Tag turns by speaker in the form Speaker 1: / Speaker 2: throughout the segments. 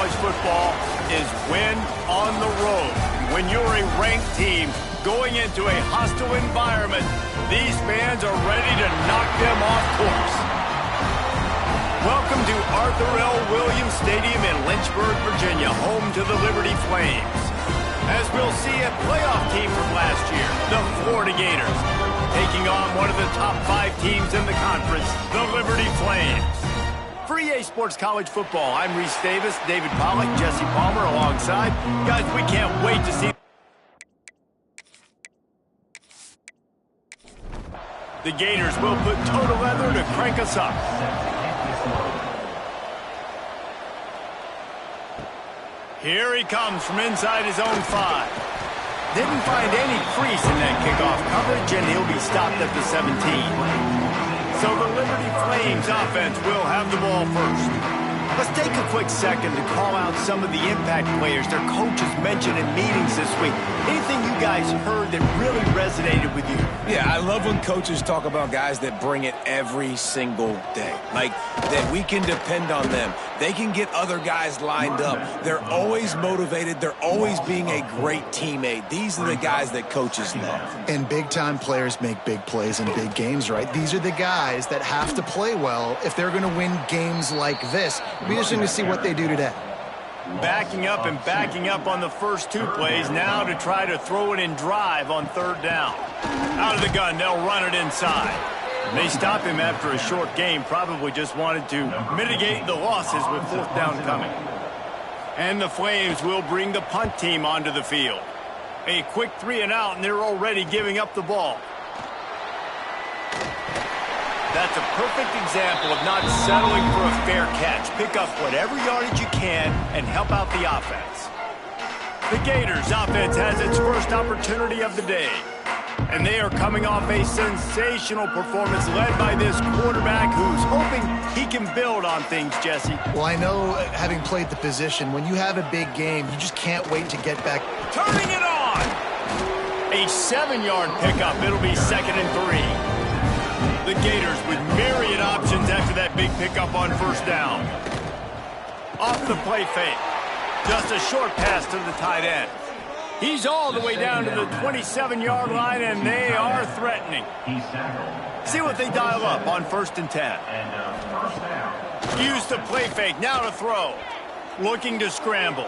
Speaker 1: college football is win on the road. When you're a ranked team going into a hostile environment, these fans are ready to knock them off course. Welcome to Arthur L. Williams Stadium in Lynchburg, Virginia, home to the Liberty Flames. As we'll see, a playoff team from last year, the Florida Gators, taking on one of the top 5 teams in the conference, the Liberty Flames. For EA Sports College Football, I'm Reese Davis, David Pollack, Jesse Palmer alongside. Guys, we can't wait to see. The Gators will put total leather to crank us up. Here he comes from inside his own 5. Didn't find any crease in that kickoff coverage, and he'll be stopped at the 17. So the Liberty Flames offense will have the ball first. Let's take a quick second to call out some of the impact players their coaches mentioned in meetings this week. Anything you guys heard that really resonated with you?
Speaker 2: Yeah, I love when coaches talk about guys that bring it every single day. Like, that we can depend on them. They can get other guys lined up. They're always motivated. They're always being a great teammate. These are the guys that coaches love.
Speaker 3: And big-time players make big plays in big games, right? These are the guys that have to play well if they're going to win games like this. It'll be interesting to see what they do today.
Speaker 1: Backing up and backing up on the first 2 plays now to try to throw it in drive on 3rd down. Out of the gun, they'll run it inside. They stop him after a short game, probably just wanted to mitigate the losses with 4th down coming. And the Flames will bring the punt team onto the field. A quick 3 and out, and they're already giving up the ball. That's a perfect example of not settling for a fair catch. Pick up whatever yardage you can and help out the offense. The Gators offense has its first opportunity of the day. And they are coming off a sensational performance led by this quarterback who's hoping he can build on things, Jesse.
Speaker 3: Well, I know, having played the position, when you have a big game, you just can't wait to get back.
Speaker 1: Turning it on! A 7-yard pickup. It'll be 2nd and 3. The Gators with myriad options after that big pickup on 1st down. Off the play fake. Just a short pass to the tight end. He's all the way down to the 27-yard line, and they are threatening. See what they dial up on 1st and 10. Use the play fake. Now to throw. Looking to scramble.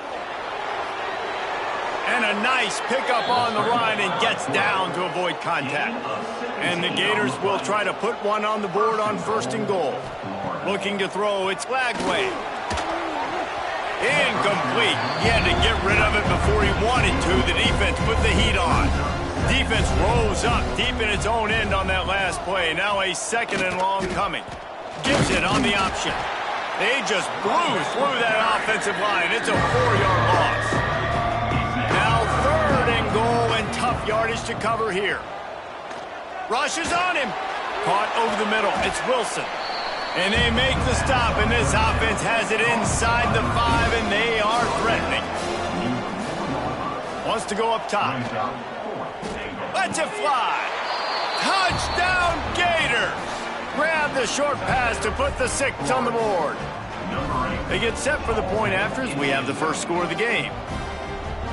Speaker 1: And a nice pickup on the run and gets down to avoid contact. And the Gators will try to put one on the board on 1st and goal. Looking to throw. It's Lagway. Incomplete. He had to get rid of it before he wanted to. The defense put the heat on. Defense rolls up deep in its own end on that last play. Now a 2nd and long coming. Gives it on the option. They just blew through that offensive line. It's a 4-yard loss. Now 3rd and goal and tough yardage to cover here. Rushes on him. Caught over the middle. It's Wilson. And they make the stop, and this offense has it inside the 5, and they are threatening. Wants to go up top. Lets it fly. Touchdown, Gators! Grab the short pass to put the 6 on the board. They get set for the point after as we have the first score of the game.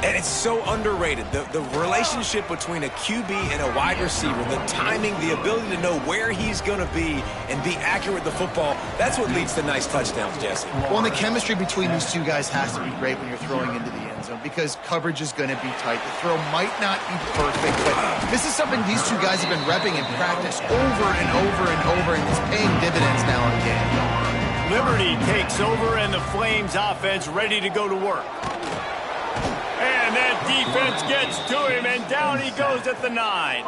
Speaker 2: And it's so underrated. The relationship between a QB and a wide receiver, the timing, the ability to know where he's going to be and be accurate with the football, that's what leads to nice touchdowns, Jesse.
Speaker 3: Well, and the chemistry between these 2 guys has to be great when you're throwing into the end zone because coverage is going to be tight. The throw might not be perfect, but this is something these 2 guys have been repping in practice over and over and over, and it's paying dividends now in game.
Speaker 1: Liberty takes over, and the Flames offense ready to go to work. And that defense gets to him, and down he goes at the 9.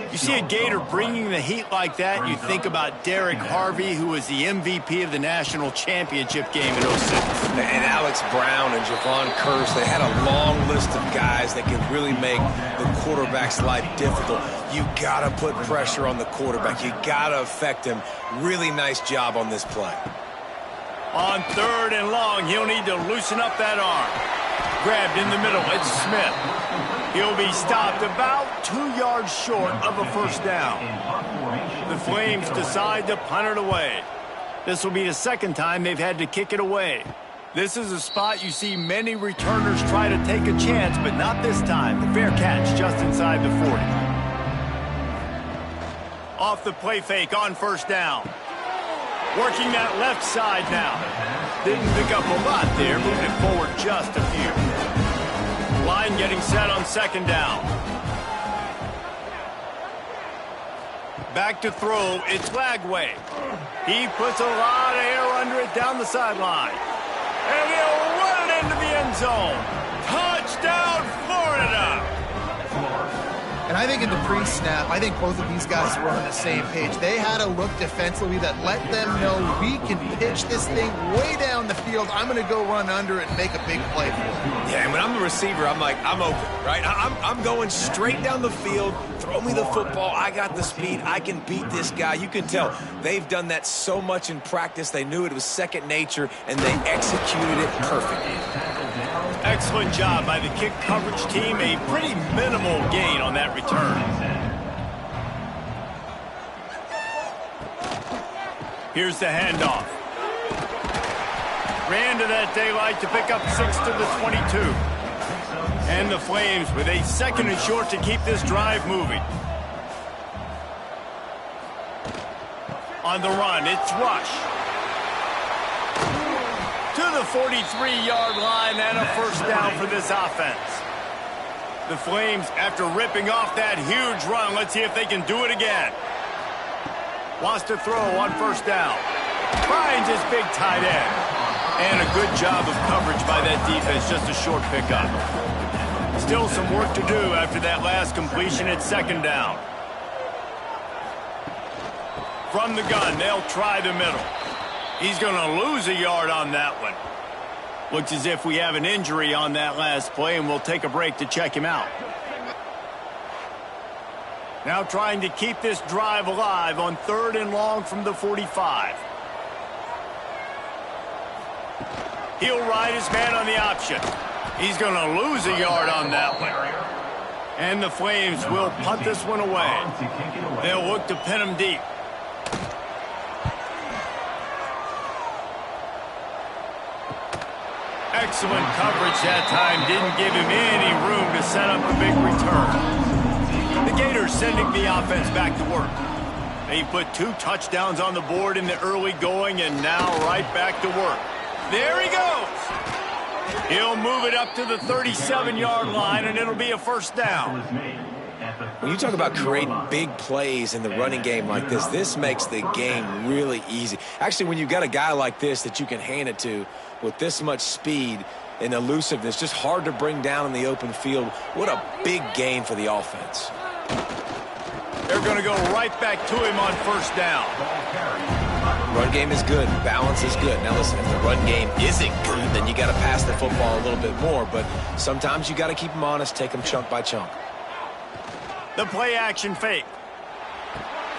Speaker 1: You see a Gator bringing the heat like that, you think about Derek Harvey, who was the MVP of the national championship game in 06.
Speaker 2: And Alex Brown and Javon Curse, they had a long list of guys that could really make the quarterback's life difficult. You got to put pressure on the quarterback. You got to affect him. Really nice job on this play.
Speaker 1: On 3rd and long, he'll need to loosen up that arm. Grabbed in the middle, it's Smith. He'll be stopped about 2 yards short of a 1st down. The Flames decide to punt it away. This will be the 2nd time they've had to kick it away. This is a spot you see many returners try to take a chance, but not this time. The fair catch just inside the 40. Off the play fake on first down. Working that left side now. Didn't pick up a lot there, moving it forward just a few. Line getting set on second down. Back to throw, it's Lagway. He puts a lot of air under it down the sideline. And he'll run it into the end zone. Touchdown, Florida!
Speaker 3: And I think in the pre-snap, I think both of these guys were on the same page. They had a look defensively that let them know we can pitch this thing way down the field. I'm going to go run under it and make a big play for it.
Speaker 2: Yeah, and when I'm the receiver, I'm like, I'm open, right? I'm going straight down the field. Throw me the football. I got the speed. I can beat this guy. You can tell they've done that so much in practice. They knew it was second nature, and they executed it perfectly.
Speaker 1: Excellent job by the kick coverage team. A pretty minimal gain on that return. Here's the handoff. Ran to that daylight to pick up 6 to the 22. And the Flames with a second and short to keep this drive moving. On the run, it's Rush. To the 43-yard line and a first down for this offense. The Flames, after ripping off that huge run, let's see if they can do it again. Wants to throw on first down. Finds his big tight end. And a good job of coverage by that defense, just a short pickup. Still some work to do after that last completion at second down. From the gun, they'll try the middle. He's going to lose a yard on that one. Looks as if we have an injury on that last play, and we'll take a break to check him out. Now trying to keep this drive alive on 3rd and long from the 45. He'll ride his man on the option. He's going to lose a yard on that one. And the Flames will punt this one away. They'll look to pin him deep. Excellent coverage that time. Didn't give him any room to set up a big return. The Gators sending the offense back to work. They put 2 touchdowns on the board in the early going, and now right back to work. There he goes. He'll move it up to the 37-yard line, and it'll be a first down.
Speaker 2: When you talk about creating big plays in the running game like this, this makes the game really easy. Actually, when you've got a guy like this that you can hand it to with this much speed and elusiveness, just hard to bring down in the open field, what a big gain for the offense.
Speaker 1: They're going to go right back to him on first down.
Speaker 2: Run game is good. Balance is good. Now, listen, if the run game isn't good, then you got to pass the football a little bit more. But sometimes you got to keep them honest, take them chunk by chunk.
Speaker 1: The play action fake.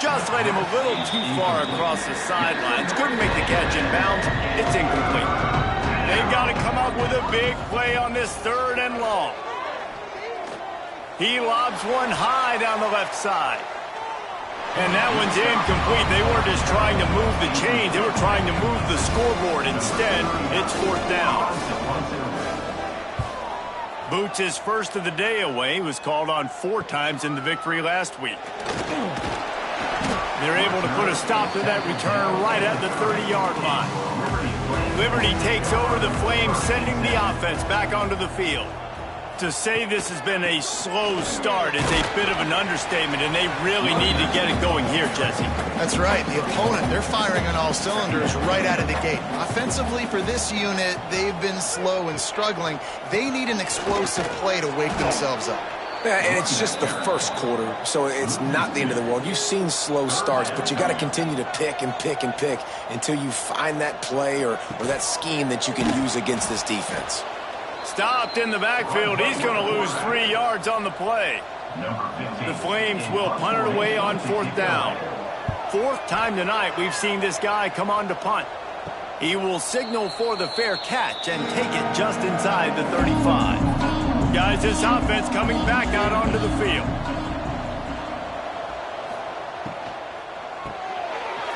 Speaker 1: Just let him a little too far across the sidelines. Couldn't make the catch in bounds. It's incomplete. They've got to come up with a big play on this 3rd and long. He lobs one high down the left side. And that one's incomplete. They weren't just trying to move the chains. They were trying to move the scoreboard. Instead, it's 4th down. Boots, his first of the day away, was called on 4 times in the victory last week. They're able to put a stop to that return right at the 30-yard line. Liberty takes over the Flames, sending the offense back onto the field. To say this has been a slow start is a bit of an understatement, and they really need to get it going here, Jesse.
Speaker 3: That's right. The opponent, they're firing on all cylinders right out of the gate. Offensively, for this unit, they've been slow and struggling. They need an explosive play to wake themselves up.
Speaker 2: Yeah, and it's just the first quarter, so it's not the end of the world. You've seen slow starts, but you got to continue to pick and pick and pick until you find that play or that scheme that you can use against this defense.
Speaker 1: Stopped in the backfield. He's going to lose 3 yards on the play. The Flames will punt it away on 4th down. 4th time tonight we've seen this guy come on to punt. He will signal for the fair catch and take it just inside the 35. Guys, this offense coming back out onto the field.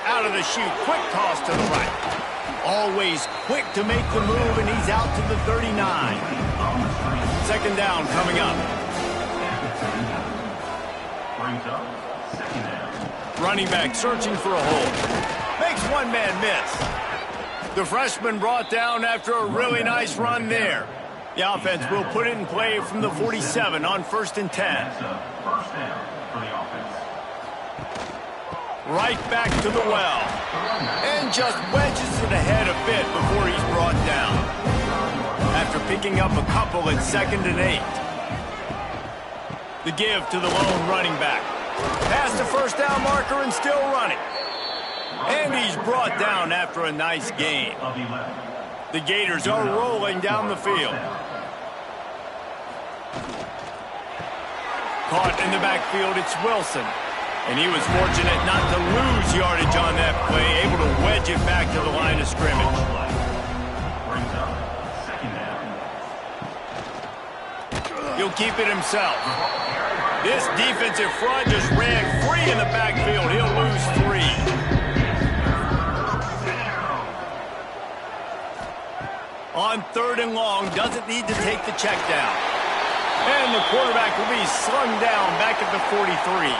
Speaker 1: Out of the chute, quick toss to the right. Always quick to make the move, and he's out to the 39. Second down coming up. Running back searching for a hole. Makes one man miss. The freshman brought down after a really nice run there. The offense will put it in play from the 47 on 1st and 10. Right back to the well. And just wedges it ahead a bit before he's brought down. After picking up a couple at 2nd and 8. The give to the lone running back. Past the first down marker and still running. And he's brought down after a nice gain. The Gators are rolling down the field. Caught in the backfield, it's Wilson. And he was fortunate not to lose yardage on that play, able to wedge it back to the line of scrimmage. He'll keep it himself. This defensive front just ran free in the backfield. He'll lose 3. On 3rd and long, doesn't need to take the check down. And the quarterback will be slung down back at the 43.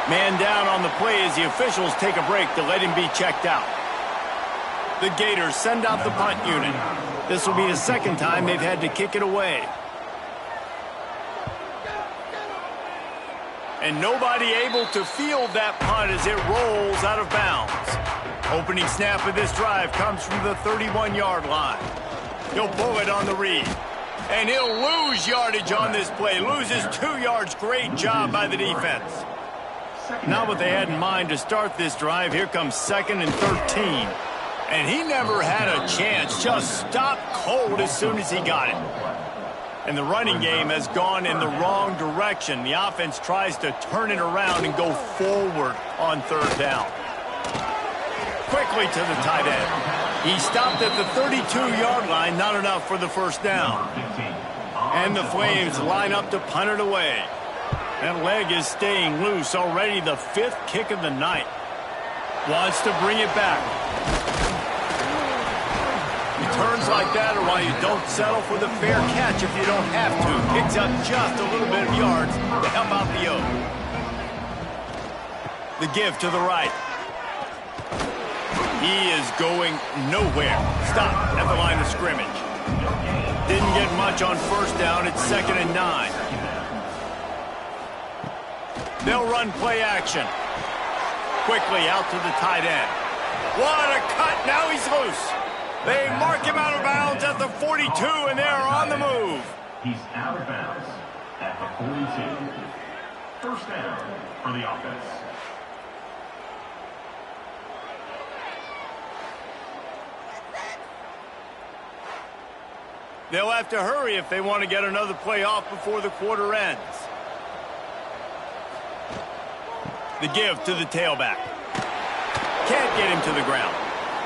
Speaker 1: Man down on the play as the officials take a break to let him be checked out. The Gators send out the punt unit. This will be the 2nd time they've had to kick it away. And nobody able to field that punt as it rolls out of bounds. Opening snap of this drive comes from the 31-yard line. He'll pull it on the read. And he'll lose yardage on this play. Loses 2 yards. Great job by the defense. Not what they had in mind to start this drive. Here comes 2nd and 13. And he never had a chance. Just stopped cold as soon as he got it. And the running game has gone in the wrong direction. The offense tries to turn it around and go forward on 3rd down. Quickly to the tight end. He stopped at the 32-yard line. Not enough for the 1st down. And the Flames line up to punt it away. That leg is staying loose. Already the 5th kick of the night. Wants to bring it back. Returns like that are why you don't settle for the fair catch if you don't have to. Picks up just a little bit of yards to help out the O. The give to the right. He is going nowhere. Stop at the line of scrimmage. Didn't get much on 1st down. It's 2nd and 9. They'll run play action. Quickly out to the tight end. What a cut. Now he's loose. They mark him out of bounds at the 42, and they're on the move.
Speaker 4: He's out of bounds at the 42. 1st down for the offense.
Speaker 1: They'll have to hurry if they want to get another play off before the quarter ends. The give to the tailback. Can't get him to the ground.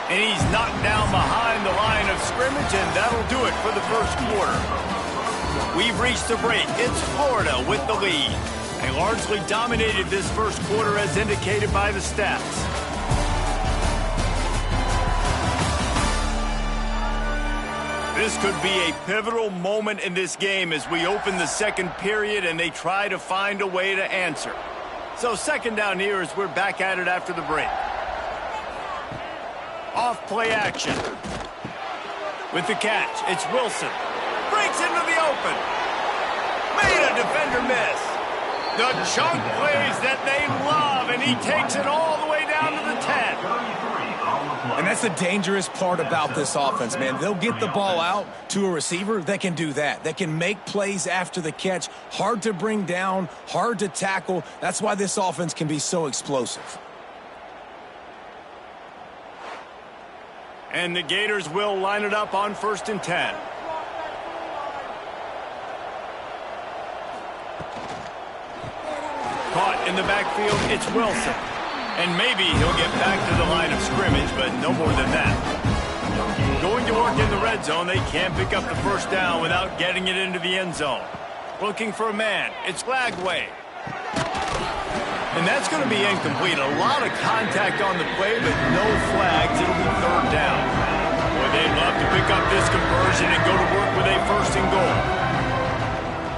Speaker 1: And he's knocked down behind the line of scrimmage, and that'll do it for the 1st quarter. We've reached the break. It's Florida with the lead. They largely dominated this 1st quarter as indicated by the stats. This could be a pivotal moment in this game as we open the 2nd period and they try to find a way to answer. So 2nd down here as we're back at it after the break. Off play action. With the catch, it's Wilson. Breaks into the open. Made a defender miss. The chunk plays that they love, and he takes it all the way down to the 10.
Speaker 2: And that's the dangerous part about this offense, man. They'll get the ball out to a receiver that can do that. That can make plays after the catch. Hard to bring down, hard to tackle. That's why this offense can be so explosive.
Speaker 1: And the Gators will line it up on 1st and 10. Caught in the backfield, it's Wilson. And maybe he'll get back to the line of scrimmage, but no more than that. Going to work in the red zone, they can't pick up the 1st down without getting it into the end zone. Looking for a man, it's Lagway. And that's going to be incomplete. A lot of contact on the play, but no flags. It'll be 3rd down. They'd love to pick up this conversion and go to work with a first and goal.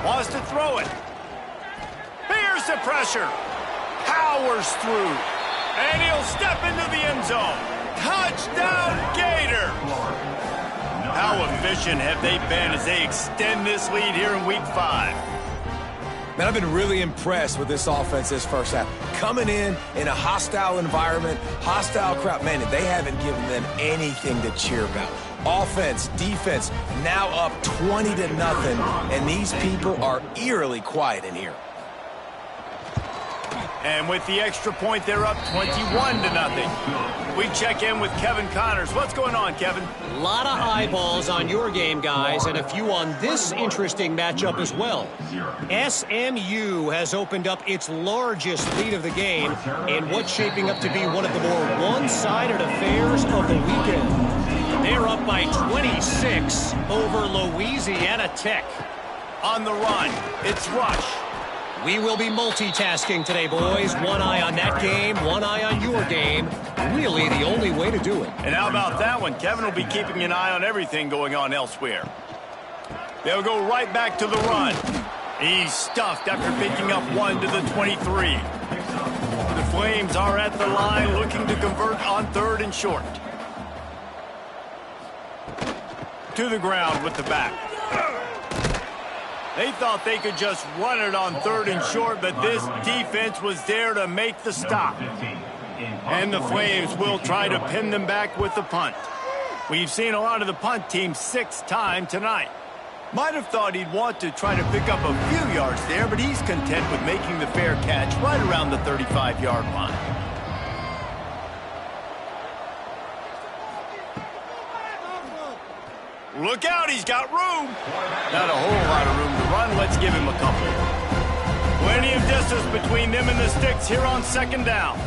Speaker 1: Wants to throw it. Here's the pressure. Powers through. And he'll step into the end zone. Touchdown, Gator! How efficient have they been as they extend this lead here in Week 5?
Speaker 2: Man, I've been really impressed with this offense this first half. Coming in a hostile environment, hostile crowd. Man, they haven't given them anything to cheer about. Offense, defense, now up 20-0, and these people are eerily quiet in here.
Speaker 1: And with the extra point, they're up 21-0. We check in with Kevin Connors. What's going on, Kevin?
Speaker 5: A lot of eyeballs on your game, guys, and a few on this interesting matchup as well. SMU has opened up its largest lead of the game in what's shaping up to be one of the more one-sided affairs of the weekend. They're up by 26 over Louisiana Tech.
Speaker 1: On the run, it's Rush.
Speaker 5: We will be multitasking today, boys. One eye on that game, one eye on your game. Really the only way to do it.
Speaker 1: And how about that one? Kevin will be keeping an eye on everything going on elsewhere. They'll go right back to the run. He's stuffed after picking up one to the 23. The Flames are at the line looking to convert on 3rd and short. To the ground with the back. They thought they could just run it on 3rd and short, but this defense was there to make the stop. And the Flames will try to pin them back with the punt. We've seen a lot of the punt team 6 times tonight. Might have thought he'd want to try to pick up a few yards there, but he's content with making the fair catch right around the 35-yard line. Look out, he's got room. Not a whole lot of room to run. Let's give him a couple. Plenty of distance between them and the sticks here on 2nd down.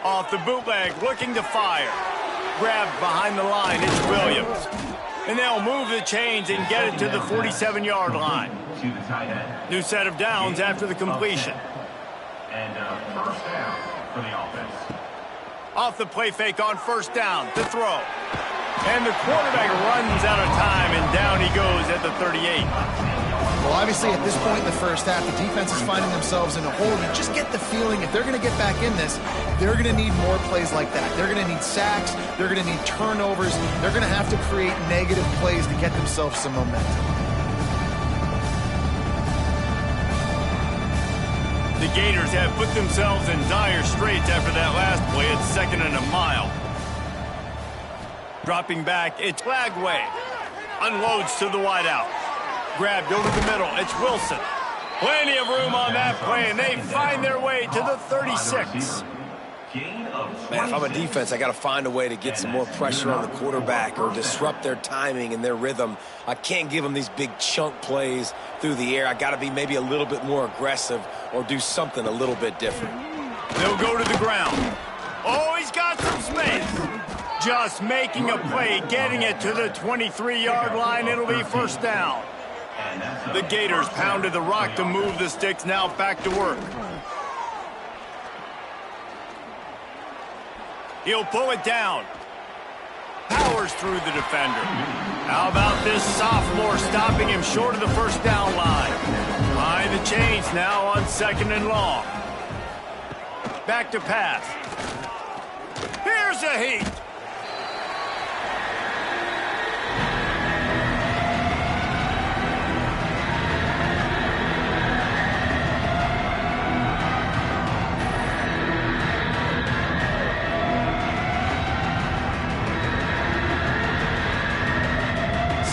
Speaker 1: Off the bootleg, looking to fire. Grabbed behind the line, it's Williams. And they'll move the chains and get it to the 47-yard line. New set of downs after the completion.
Speaker 4: And first down for the offense.
Speaker 1: Off the play fake on 1st down to throw. And the quarterback runs out of time, and down he goes at the 38.
Speaker 3: Well, obviously, at this point in the first half, the defense is finding themselves in a hole. You just get the feeling if they're going to get back in this, they're going to need more plays like that. They're going to need sacks. They're going to need turnovers. They're going to have to create negative plays to get themselves some momentum.
Speaker 1: The Gators have put themselves in dire straits after that last play. It's 2nd and a mile. Dropping back, it's Lagway. Unloads to the wideout. Grabbed over the middle, it's Wilson. Plenty of room on that play, and they find their way to the 36.
Speaker 2: Man, if I'm a defense, I got to find a way to get some more pressure on the quarterback or disrupt their timing and their rhythm. I can't give them these big chunk plays through the air. I got to be maybe a little bit more aggressive or do something a little bit different.
Speaker 1: They'll go to the ground. Oh, he's got some space. Just making a play, getting it to the 23-yard line. It'll be 1st down. The Gators pounded the rock to move the sticks. Now back to work. He'll pull it down. Powers through the defender. How about this sophomore stopping him short of the 1st down line? Behind the chains now on 2nd and long. Back to pass. Here's a heat.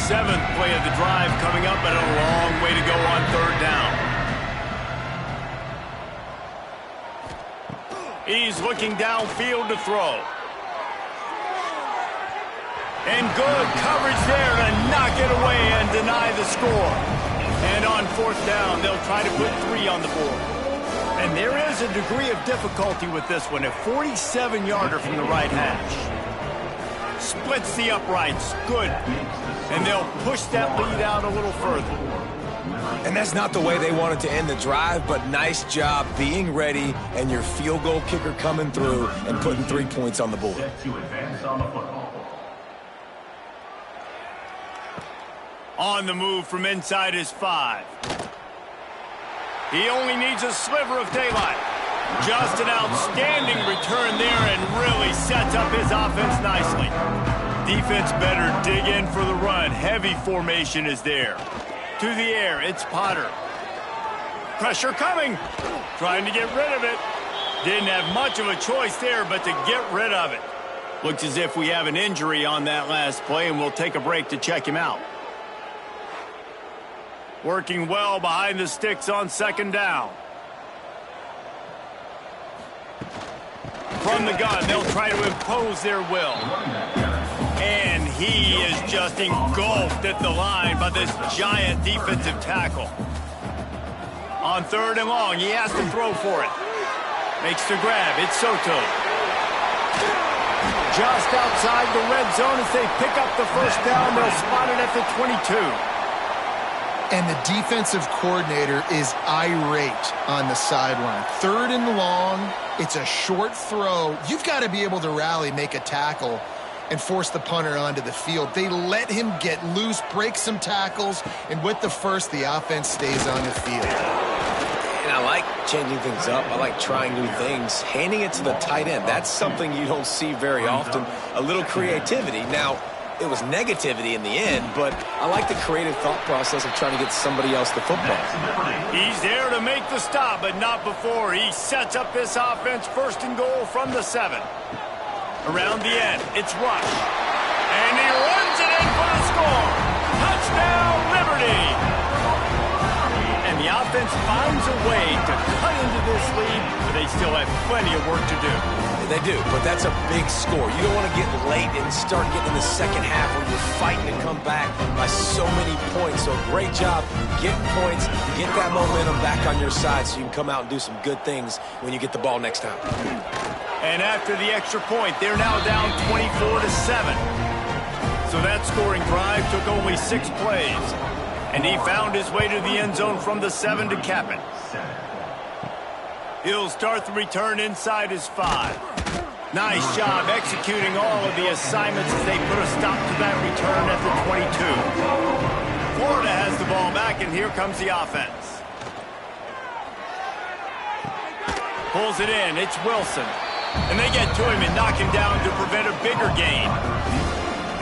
Speaker 1: Seventh play of the drive coming up, but a long way to go on 3rd down. He's looking downfield to throw. And good coverage there to knock it away and deny the score. And on 4th down, they'll try to put 3 on the board. And there is a degree of difficulty with this one, a 47-yarder from the right hash. Splits the uprights. Good. And they'll push that lead out a little further.
Speaker 2: And that's not the way they wanted to end the drive, but nice job being ready and your field goal kicker coming through and putting 3 points on the board.
Speaker 4: To advance on the football.
Speaker 1: On the move from inside his 5. He only needs a sliver of daylight. Just an outstanding return there and really sets up his offense nicely. Defense better dig in for the run. Heavy formation is there. To the air, it's Potter. Pressure coming. Trying to get rid of it. Didn't have much of a choice there, but to get rid of it. Looks as if we have an injury on that last play, and we'll take a break to check him out. Working well behind the sticks on second down. From the gun, they'll try to impose their will. And he is just engulfed at the line by this giant defensive tackle. On third and long, he has to throw for it. Makes the grab. It's Soto. Just outside the red zone as they pick up the first down. They'll spot it at the 22.
Speaker 3: And the defensive coordinator is irate on the sideline. Third and long, it's a short throw. You've got to be able to rally, make a tackle, and force the punter onto the field. They let him get loose, break some tackles, and with the first, the offense stays on the field.
Speaker 2: And I like changing things up. I like trying new things. Handing it to the tight end, that's something you don't see very often. A little creativity. Now, it was negativity in the end, but I like the creative thought process of trying to get somebody else the football.
Speaker 1: He's there to make the stop, but not before. He sets up this offense first and goal from the 7. Around the end, it's Rush. And he runs it in for the score. Touchdown, Liberty. And the offense finds a way to cut into this lead, but they still have plenty of work to do.
Speaker 2: They do, but that's a big score. You don't want to get late and start getting in the second half where you're fighting to come back by so many points. So great job getting points, get that momentum back on your side so you can come out and do some good things when you get the ball next time.
Speaker 1: And after the extra point, they're now down 24-7. So that scoring drive took only 6 plays. And he found his way to the end zone from the 7 to cap it. He'll start the return inside his 5. Nice job executing all of the assignments as they put a stop to that return at the 22. Florida has the ball back, and here comes the offense. Pulls it in. It's Wilson. And they get to him and knock him down to prevent a bigger gain.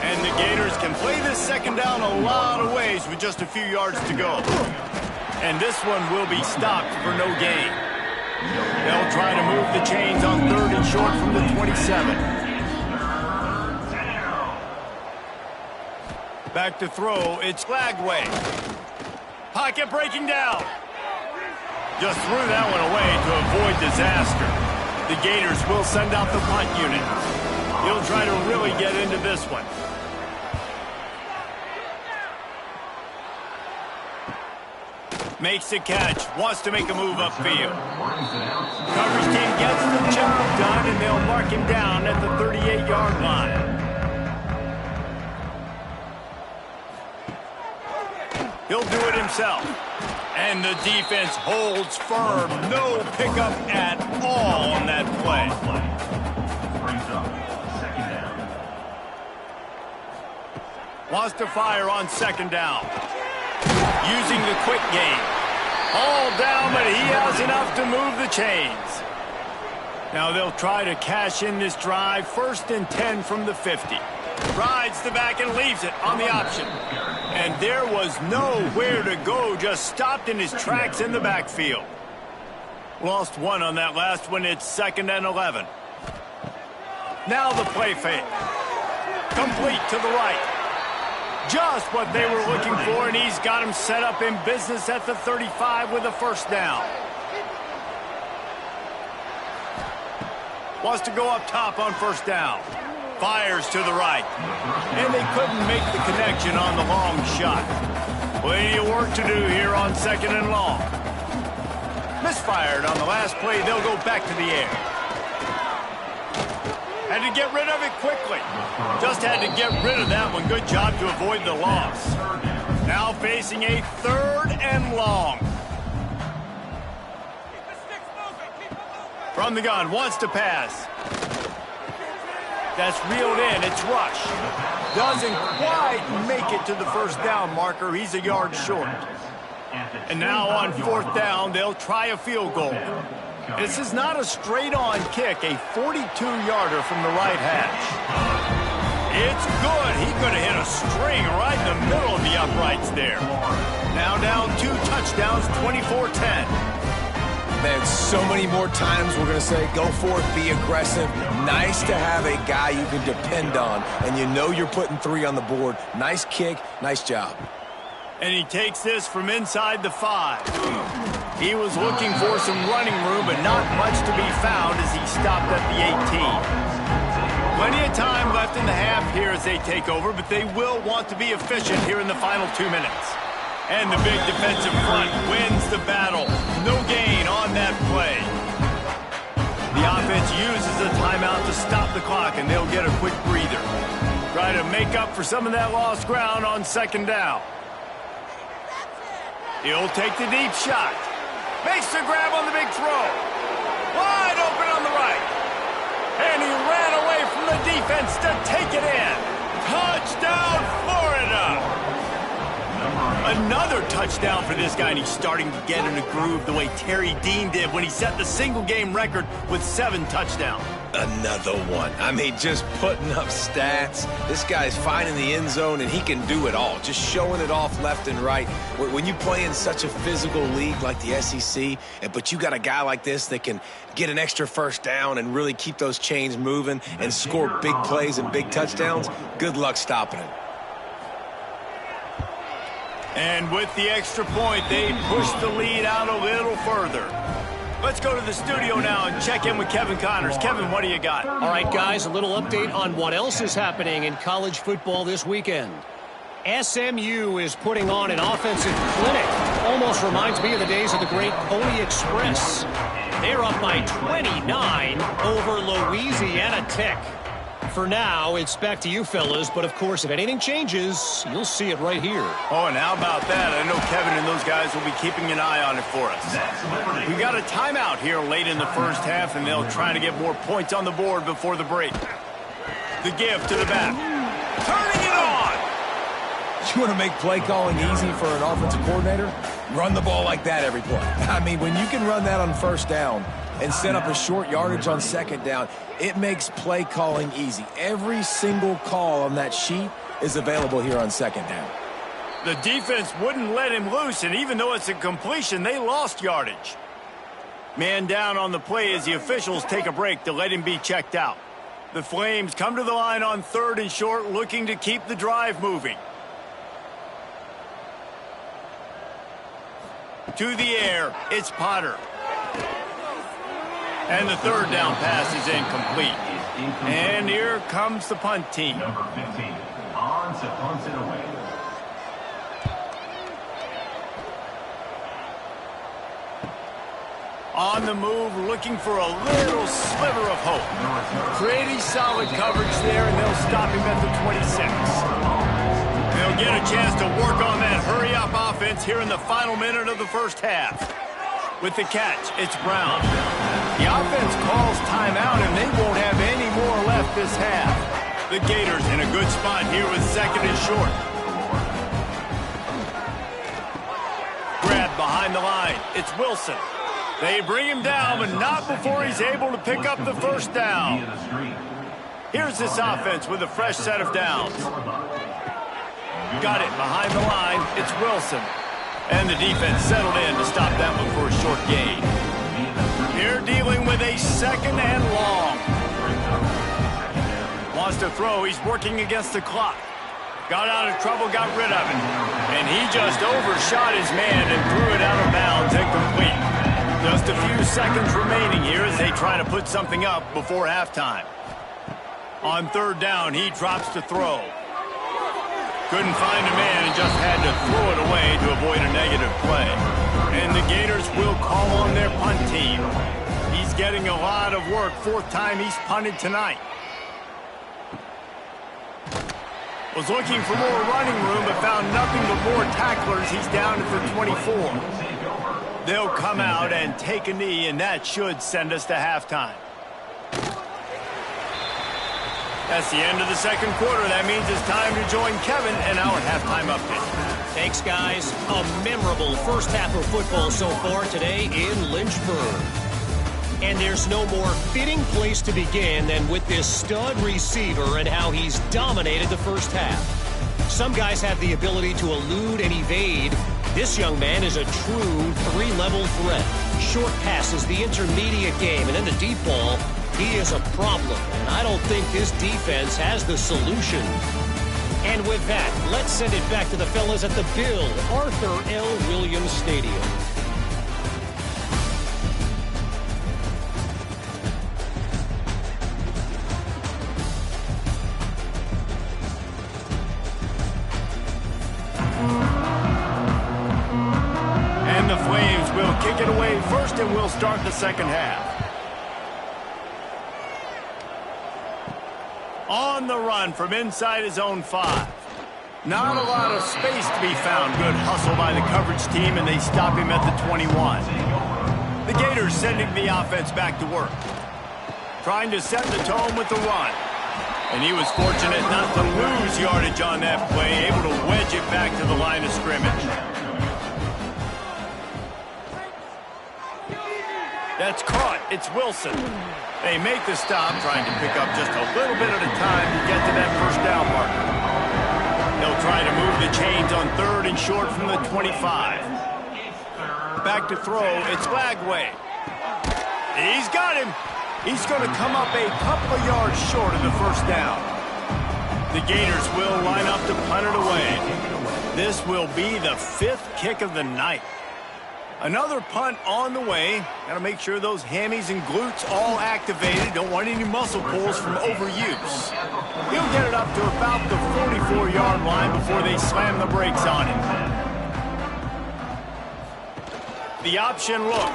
Speaker 1: And the Gators can play this second down a lot of ways with just a few yards to go. And this one will be stopped for no gain. They'll try to move the chains on third and short from the 27. Back to throw, it's Lagway. Pocket breaking down. Just threw that one away to avoid disaster. The Gators will send out the punt unit. He'll try to really get into this one. Makes the catch, wants to make a move upfield. Coverage team gets the job done, and they'll mark him down at the 38-yard line. He'll do it himself. And the defense holds firm. No pickup at all on that play. Wants to fire on second down. Using the quick game. All down, but he has enough to move the chains. Now they'll try to cash in this drive. First and 10 from the 50. Rides the back and leaves it on the option. And there was nowhere to go. Just stopped in his tracks in the backfield. Lost one on that last one. It's 2nd and 11. Now the play fake. Complete to the right. Just what they were looking for, and he's got him set up in business at the 35 with a first down. Wants to go up top on first down. Fires to the right. And they couldn't make the connection on the long shot. Plenty of work to do here on 2nd and long. Misfired on the last play. They'll go back to the air. Had to get rid of it quickly. Just had to get rid of that one. Good job to avoid the loss. Now facing a 3rd and long. From the gun, wants to pass. That's reeled in. It's Rush. Doesn't quite make it to the first down marker. He's a yard short. And now on fourth down, they'll try a field goal. This is not a straight-on kick, a 42-yarder from the right hash. It's good. He could have hit a string right in the middle of the uprights there. Now down 2 touchdowns, 24-10.
Speaker 2: Man, so many more times we're going to say, go for it, be aggressive. Nice to have a guy you can depend on, and you know you're putting 3 on the board. Nice kick, nice job.
Speaker 1: And he takes this from inside the 5. He was looking for some running room, but not much to be found as he stopped at the 18. Plenty of time left in the half here as they take over, but they will want to be efficient here in the final 2 minutes. And the big defensive front wins the battle. No gain on that play. The offense uses a timeout to stop the clock, and they'll get a quick breather. Try to make up for some of that lost ground on second down. He'll take the deep shot. Makes the grab on the big throw. Wide open on the right. And he ran away from the defense to take it in. Touchdown, Florida! Another touchdown for this guy, and he's starting to get in a groove the way Terry Dean did when he set the single-game record with 7 touchdowns.
Speaker 2: Another one. I mean, just putting up stats. This guy's finding the end zone, and he can do it all. Just showing it off left and right. When you play in such a physical league like the SEC, but you got a guy like this that can get an extra first down and really keep those chains moving and score big plays and big touchdowns, good luck stopping him.
Speaker 1: And with the extra point, they push the lead out a little further. Let's go to the studio now and check in with Kevin Connors. Kevin, what do you got?
Speaker 5: All right, guys, a little update on what else is happening in college football this weekend. SMU is putting on an offensive clinic. Almost reminds me of the days of the great Pony Express. They're up by 29 over Louisiana Tech. For now, it's back to you fellas, but of course, if anything changes, you'll see it right here.
Speaker 1: Oh, and how about that? I know Kevin and those guys will be keeping an eye on it for us. We got a timeout here late in the first half, and they'll try to get more points on the board before the break. The give to the back. Turning it on!
Speaker 2: You want to make play calling easy for an offensive coordinator? Run the ball like that every play. I mean, when you can run that on first down and set up a short yardage on second down, it makes play calling easy. Every single call on that sheet is available here on second down.
Speaker 1: The defense wouldn't let him loose, and even though it's a completion, they lost yardage. Man down on the play as the officials take a break to let him be checked out. The Flames come to the line on 3rd and short, looking to keep the drive moving. To the air, it's Potter. And the 3rd down pass is incomplete. And here comes the punt team.
Speaker 4: Number 15, on to punt it away.
Speaker 1: On the move, looking for a little sliver of hope. Pretty solid coverage there, and they'll stop him at the 26. They'll get a chance to work on that hurry-up offense here in the final minute of the first half. With the catch, it's Brown. The offense calls timeout, and they won't have any more left this half. The Gators in a good spot here with 2nd and short. Grab behind the line. It's Wilson. They bring him down, but not before he's able to pick up the first down. Here's this offense with a fresh set of downs. Got it behind the line. It's Wilson. And the defense settled in to stop that one for a short gain. They're dealing with a 2nd and long. Wants to throw. He's working against the clock. Got out of trouble, got rid of it. And he just overshot his man and threw it out of bounds, incomplete. Just a few seconds remaining here as they try to put something up before halftime. On 3rd down, he drops to throw. Couldn't find a man and just had to throw it away to avoid a negative play. And the Gators will call on their punt team. He's getting a lot of work. 4th time he's punted tonight. Was looking for more running room, but found nothing but more tacklers. He's down at the 24. They'll come out and take a knee, and that should send us to halftime. That's the end of the second quarter. That means it's time to join Kevin in our halftime update.
Speaker 5: Thanks, guys. A memorable first half of football so far today in Lynchburg. And there's no more fitting place to begin than with this stud receiver and how he's dominated the first half. Some guys have the ability to elude and evade. This young man is a true three-level threat. Short passes, the intermediate game, and then the deep ball. He is a problem, and I don't think this defense has the solution. And with that, let's send it back to the fellas at the Bill Arthur L. Williams Stadium.
Speaker 1: And the Flames will kick it away first, and we'll start the second half. On the run from inside his own 5. Not a lot of space to be found. Good hustle by the coverage team, and they stop him at the 21. The Gators sending the offense back to work. Trying to set the tone with the run. And he was fortunate not to lose yardage on that play, able to wedge it back to the line of scrimmage. That's caught. It's Wilson. They make the stop, trying to pick up just a little bit at a time to get to that first down marker. They'll try to move the chains on 3rd and short from the 25. Back to throw. It's Lagway. He's got him. He's going to come up a couple of yards short of the first down. The Gators will line up to punt it away. This will be the 5th kick of the night. Another punt on the way. Got to make sure those hammies and glutes all activated. Don't want any muscle pulls from overuse. He'll get it up to about the 44-yard line before they slam the brakes on him. The option look.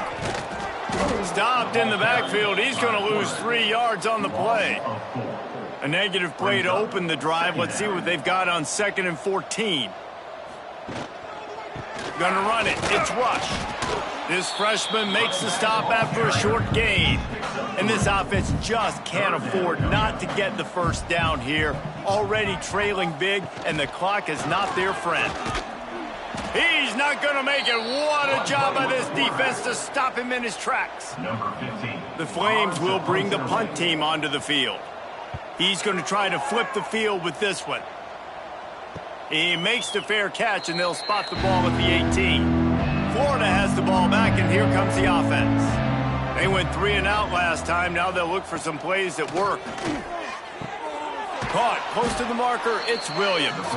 Speaker 1: Stopped in the backfield. He's going to lose 3 yards on the play. A negative play to open the drive. Let's see what they've got on 2nd and 14. Gonna run it. It's Rush. This freshman makes the stop after a short gain. And this offense just can't afford not to get the first down here. Already trailing big, and the clock is not their friend. He's not gonna make it. What a job by this defense to stop him in his tracks. The Flames will bring the punt team onto the field. He's gonna try to flip the field with this one. He makes the fair catch, and they'll spot the ball at the 18. Florida has the ball back, and here comes the offense. They went 3 and out last time. Now they'll look for some plays that work. Caught close to the marker. It's Williams.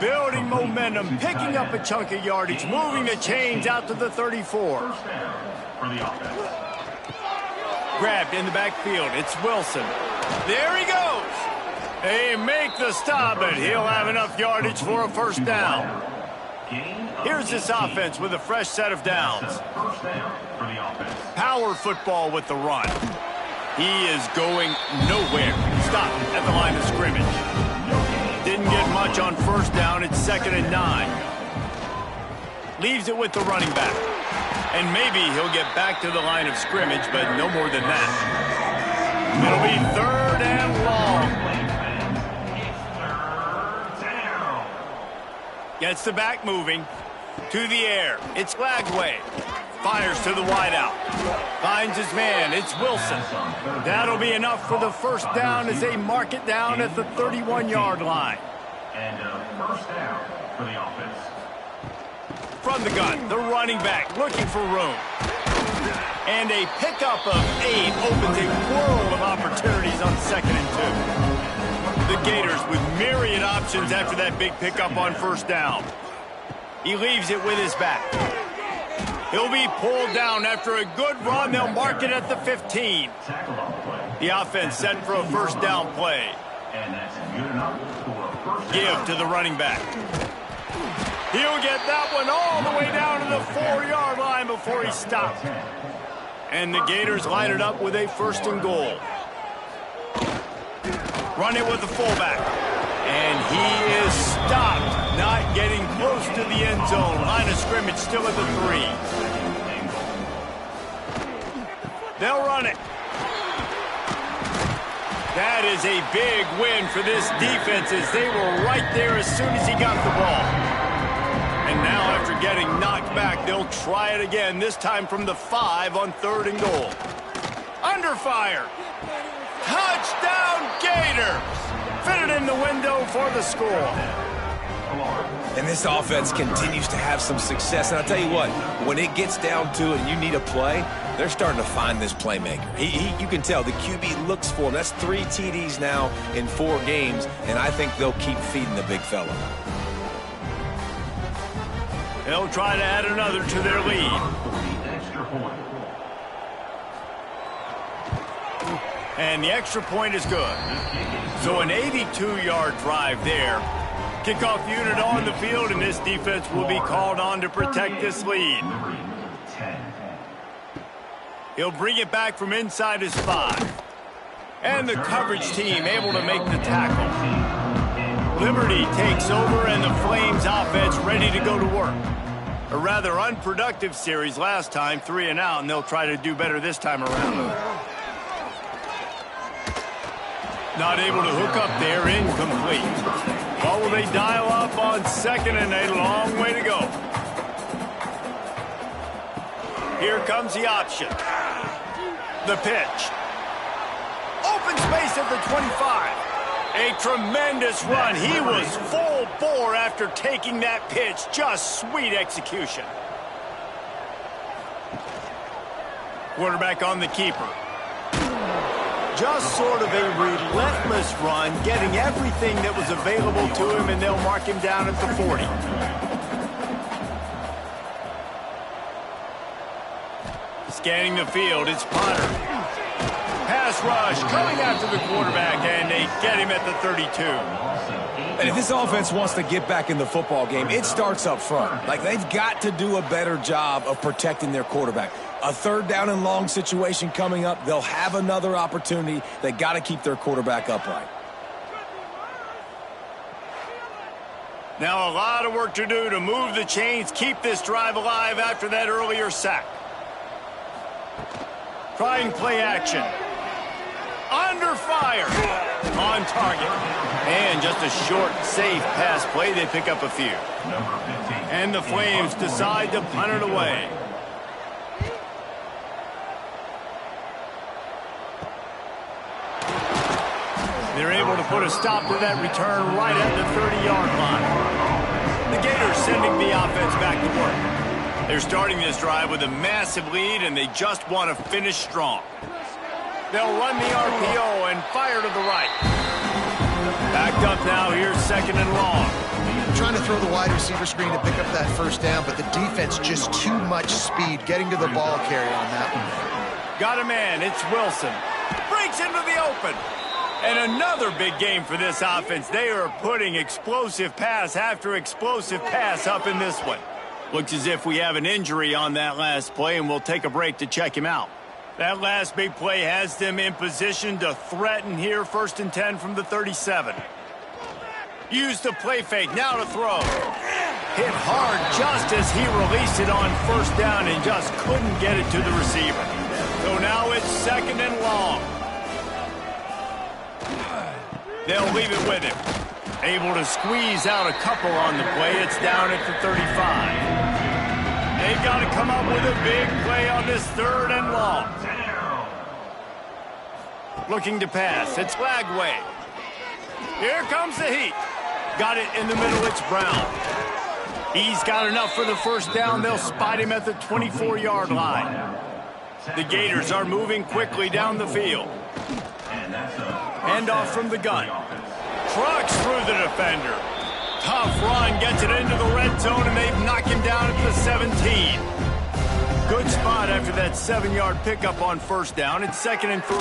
Speaker 1: Building momentum, picking up a chunk of yardage, moving the chains out to the 34. Grabbed in the backfield. It's Wilson. There he goes. They make the stop, but he'll have enough yardage for a first down. Here's this offense with a fresh set of downs. Power football with the run. He is going nowhere. Stop at the line of scrimmage. Didn't get much on first down. It's 2nd and 9. Leaves it with the running back. And maybe he'll get back to the line of scrimmage, but no more than that. It'll be 3rd and long. Gets the back moving. To the air. It's Lagway. Fires to the wideout. Finds his man. It's Wilson. That'll be enough for the first down as they mark it down at the 31-yard line.
Speaker 4: And first down for the offense.
Speaker 1: From the gun, the running back looking for room. And a pickup of 8 opens a world of opportunities on 2nd and 2. The Gators with myriad options after that big pickup on first down. He leaves it with his back. He'll be pulled down after a good run. They'll mark it at the 15. The offense set for a first down play. Give to the running back. He'll get that one all the way down to the 4-yard line before he stopped. And the Gators line it up with a 1st and goal. Run it with the fullback. And he is stopped, not getting close to the end zone. Line of scrimmage still at the 3. They'll run it. That is a big win for this defense as they were right there as soon as he got the ball. And now after getting knocked back, they'll try it again, this time from the 5 on 3rd and goal. Under fire. Touchdown Gators! Fitted in the window for the score.
Speaker 2: And this offense continues to have some success. And I'll tell you what, when it gets down to it and you need a play, they're starting to find this playmaker. You can tell the QB looks for him. That's 3 TDs now in 4 games, and I think they'll keep feeding the big fella.
Speaker 1: They'll try to add another to their lead. And the extra point is good. So an 82-yard drive there. Kickoff unit on the field, and this defense will be called on to protect this lead. He'll bring it back from inside his 5. And the coverage team able to make the tackle. Liberty takes over, and the Flames offense ready to go to work. A rather unproductive series last time, 3 and out, and they'll try to do better this time around. Not able to hook up there, incomplete. Well, will they dial up on 2nd and a long way to go? Here comes the option. The pitch. Open space at the 25. A tremendous run. He was full bore after taking that pitch. Just sweet execution. Quarterback on the keeper. Just sort of a relentless run, getting everything that was available to him, and they'll mark him down at the 40. Scanning the field, it's Potter. Pass rush, coming after the quarterback, and they get him at the 32.
Speaker 2: And if this offense wants to get back in the football game, it starts up front. Like, they've got to do a better job of protecting their quarterback. A 3rd down and long situation coming up. They'll have another opportunity. They got to keep their quarterback upright.
Speaker 1: Now a lot of work to do to move the chains, keep this drive alive after that earlier sack. Trying play action. Under fire. On target. And just a short, safe pass play. They pick up a few. And the Flames decide to punt it away. They're able to put a stop to that return right at the 30-yard line. The Gators sending the offense back to work. They're starting this drive with a massive lead, and they just want to finish strong. They'll run the RPO and fire to the right. Backed up now, here's 2nd and long.
Speaker 3: Trying to throw the wide receiver screen to pick up that 1st down, but the defense just too much speed getting to the ball carrier on that one.
Speaker 1: Got a man, it's Wilson. Breaks into the open. And another big game for this offense. They are putting explosive pass after explosive pass up in this one. Looks as if we have an injury on that last play, and we'll take a break to check him out. That last big play has them in position to threaten here. 1st and 10 from the 37. Use the play fake, now to throw. Hit hard just as he released it on 1st down and just couldn't get it to the receiver. So now it's 2nd and long. They'll leave it with him. Able to squeeze out a couple on the play. It's down at the 35. They've got to come up with a big play on this 3rd and long. Looking to pass. It's Lagway. Here comes the heat. Got it in the middle. It's Brown. He's got enough for the 1st down. They'll spot him at the 24-yard line. The Gators are moving quickly down the field. Handoff from the gun. Trucks through the defender. Tough run, gets it into the red zone, and they've knocked him down at the 17. Good spot after that 7-yard pickup on 1st down. It's 2nd and 3.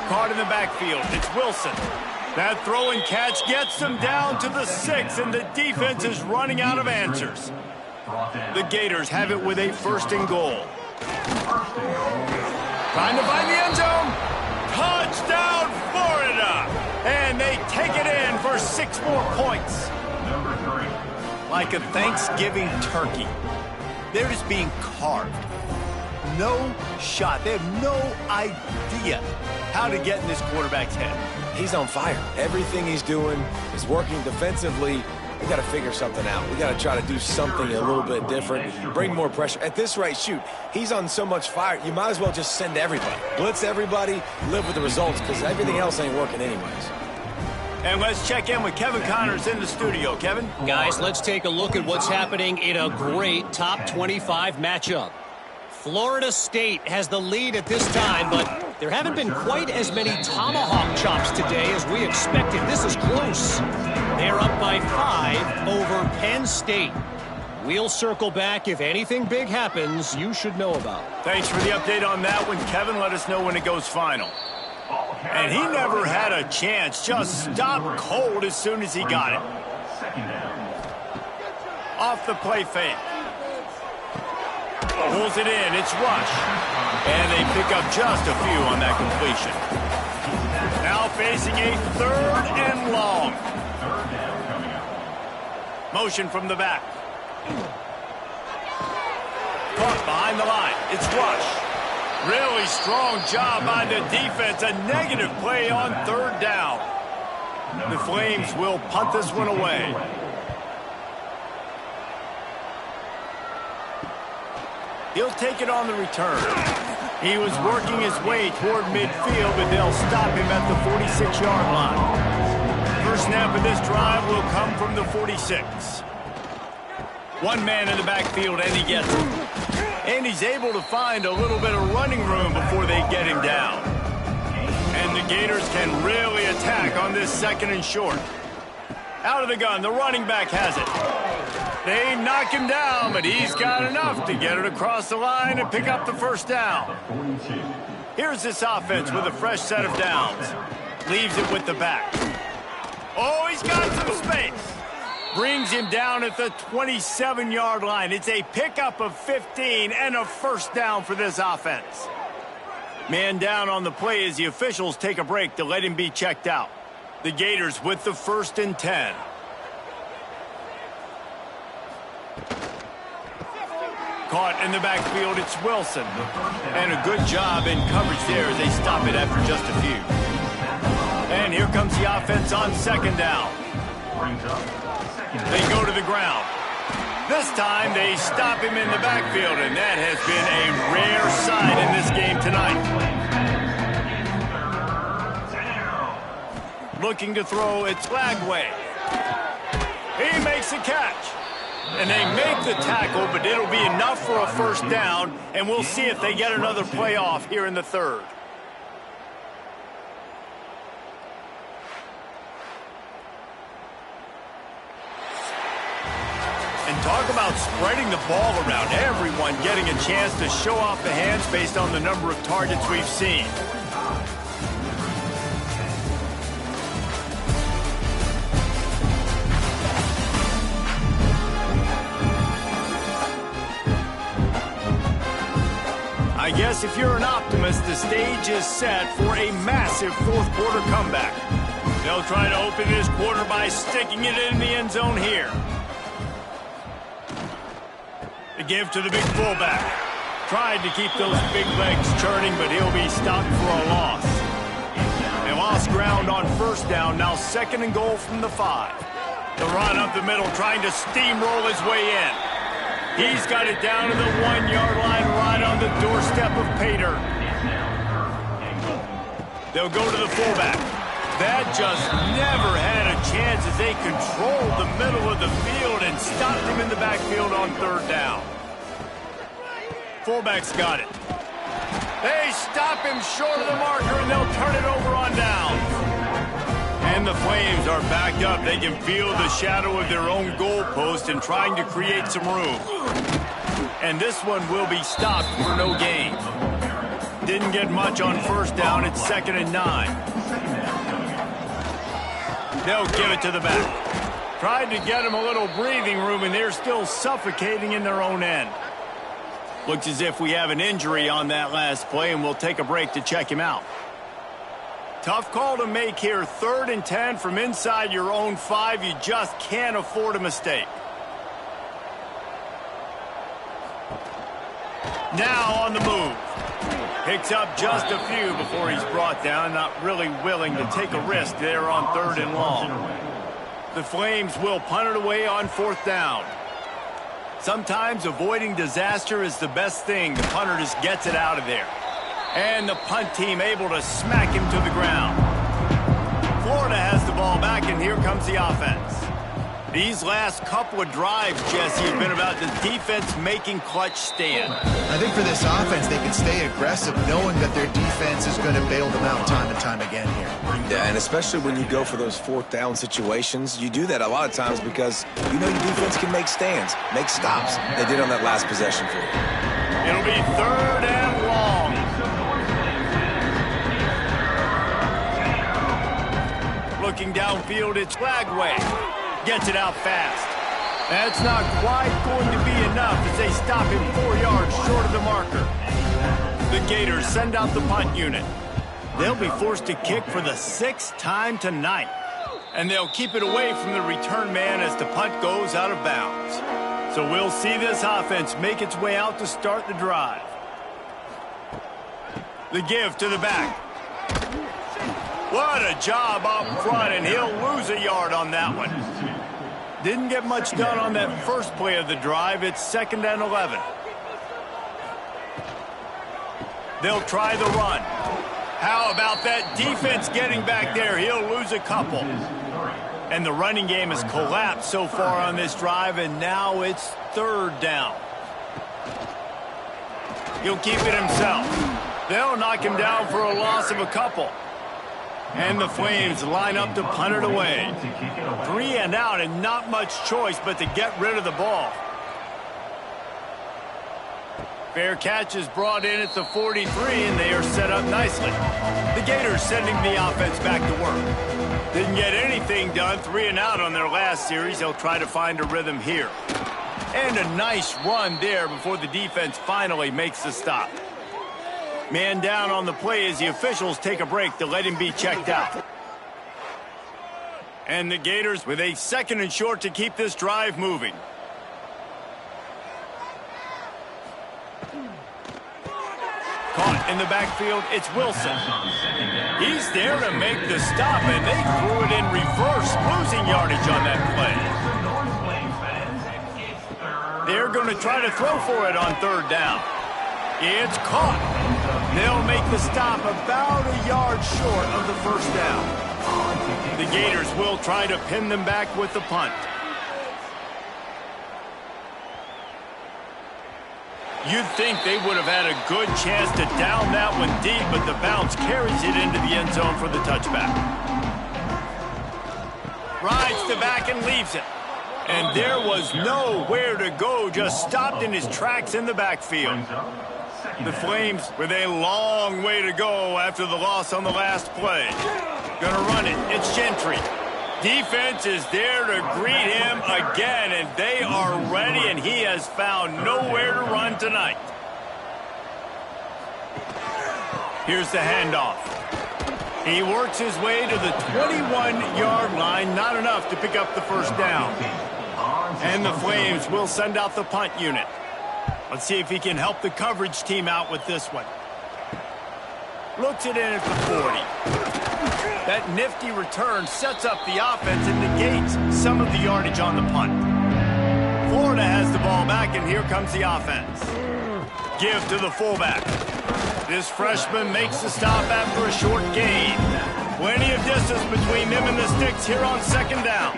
Speaker 1: Caught in the backfield. It's Wilson. That throw and catch gets them down to the 6, and the defense is running out of answers. The Gators have it with a 1st and goal. Trying to find the end zone. Touchdown, Florida! And they take it in for 6 more points. Like a Thanksgiving turkey. They're just being carved. no shot. They have no idea how to get in this quarterback's head.
Speaker 2: He's on fire. Everything he's doing is working defensively. We got to figure something out. We got to try to do something a little bit different, bring more pressure. At this rate, shoot, he's on so much fire, you might as well just send everybody. Blitz everybody, live with the results, because everything else ain't working anyways.
Speaker 1: And let's check in with Kevin Connors in the studio. Kevin?
Speaker 5: Guys, let's take a look at what's happening in a great top 25 matchup. Florida State has the lead at this time, but there haven't been quite as many tomahawk chops today as we expected. This is close. They're up by 5 over Penn State. We'll circle back. If anything big happens, you should know about.
Speaker 1: Thanks for the update on that one, Kevin. Let us know when it goes final. And he never had a chance. Just stopped cold as soon as he got it. Off the play fake. Pulls it in. It's Rush. And they pick up just a few on that completion. Now facing a 3rd and long. Motion from the back. Caught behind the line. It's Rush. Really strong job by the defense. A negative play on 3rd down. The Flames will punt this one away. He'll take it on the return. He was working his way toward midfield, but they'll stop him at the 46-yard line. First snap of this drive will come from the 46. One man in the backfield, and he gets it. And he's able to find a little bit of running room before they get him down. And the Gators can really attack on this 2nd and short. Out of the gun, the running back has it. They knock him down, but he's got enough to get it across the line and pick up the 1st down. Here's this offense with a fresh set of downs. Leaves it with the back. Oh, he's got some space. Brings him down at the 27-yard line. It's a pickup of 15 and a 1st down for this offense. Man down on the play as the officials take a break to let him be checked out. The Gators with the 1st and 10. Caught in the backfield, it's Wilson. And a good job in coverage there as they stop it after just a few. And here comes the offense on 2nd down. They go to the ground. This time they stop him in the backfield, and that has been a rare sight in this game tonight. Looking to throw, it's Lagway. He makes a catch. And they make the tackle, but it'll be enough for a 1st down, and we'll see if they get another play off here in the 3rd. And talk about spreading the ball around. Everyone getting a chance to show off the hands based on the number of targets we've seen. I guess if you're an optimist, the stage is set for a massive 4th quarter comeback. They'll try to open this quarter by sticking it in the end zone here. The give to the big fullback. Tried to keep those big legs churning, but he'll be stopped for a loss. They lost ground on 1st down, now 2nd and goal from the 5. The run up the middle, trying to steamroll his way in. He's got it down to the 1-yard line, right on the doorstep of Pater. They'll go to the fullback. That just never had a chance as they controlled the middle of the field and stopped him in the backfield on 3rd down. Fullback's got it. They stop him short of the marker, and they'll turn it over on down. And the Flames are backed up. They can feel the shadow of their own goalpost and trying to create some room. And this one will be stopped for no gain. Didn't get much on 1st down. It's 2nd and 9. They'll give it to the back. Tried to get him a little breathing room, and they're still suffocating in their own end. Looks as if we have an injury on that last play, and we'll take a break to check him out. Tough call to make here. 3rd and 10 from inside your own 5. You just can't afford a mistake. Now on the move. Picks up just a few before he's brought down, not really willing to take a risk there on 3rd and long. The Flames will punt it away on 4th down. Sometimes avoiding disaster is the best thing. The punter just gets it out of there. And the punt team able to smack him to the ground. Florida has the ball back, and here comes the offense. These last couple of drives, Jesse, have been about the defense making clutch stand.
Speaker 3: I think for this offense, they can stay aggressive knowing that their defense is going to bail them out time and time again here.
Speaker 2: Yeah, and especially when you go for those 4th down situations, you do that a lot of times because you know your defense can make stands, make stops. They did on that last possession for you.
Speaker 1: It'll be 3rd and long. Looking downfield, it's Flagway. Gets it out fast. That's not quite going to be enough as they stop him 4 yards short of the marker. The Gators send out the punt unit. They'll be forced to kick for the 6th time tonight. And they'll keep it away from the return man as the punt goes out of bounds. So we'll see this offense make its way out to start the drive. The give to the back. What a job up front, and he'll lose a yard on that one. Didn't get much done on that first play of the drive. It's 2nd and 11. They'll try the run. How about that defense getting back there? He'll lose a couple. And the running game has collapsed so far on this drive, and now it's 3rd down. He'll keep it himself. They'll knock him down for a loss of a couple. And the Flames line up to punt it away. 3 and out, and not much choice but to get rid of the ball. Fair catch is brought in at the 43, and they are set up nicely. The Gators sending the offense back to work. Didn't get anything done, 3 and out on their last series. They'll try to find a rhythm here. And a nice run there before the defense finally makes the stop. Man down on the play as the officials take a break to let him be checked out. And the Gators with a 2nd and short to keep this drive moving. Caught in the backfield, it's Wilson. He's there to make the stop, and they threw it in reverse, losing yardage on that play. They're going to try to throw for it on 3rd down. It's caught. They'll make the stop about a yard short of the 1st down. The Gators will try to pin them back with the punt. You'd think they would have had a good chance to down that one deep, but the bounce carries it into the end zone for the touchback. Rides the back and leaves it. And there was nowhere to go, just stopped in his tracks in the backfield. The Flames with a long way to go after the loss on the last play. Gonna run it. It's Gentry. Defense is there to greet him again, and they are ready, and he has found nowhere to run tonight. Here's the handoff. He works his way to the 21-yard line, not enough to pick up the 1st down. And the Flames will send out the punt unit. Let's see if he can help the coverage team out with this one. Looks it in at the 40. That nifty return sets up the offense and negates some of the yardage on the punt. Florida has the ball back, and here comes the offense. Give to the fullback. This freshman makes the stop after a short gain. Plenty of distance between them and the sticks here on 2nd down.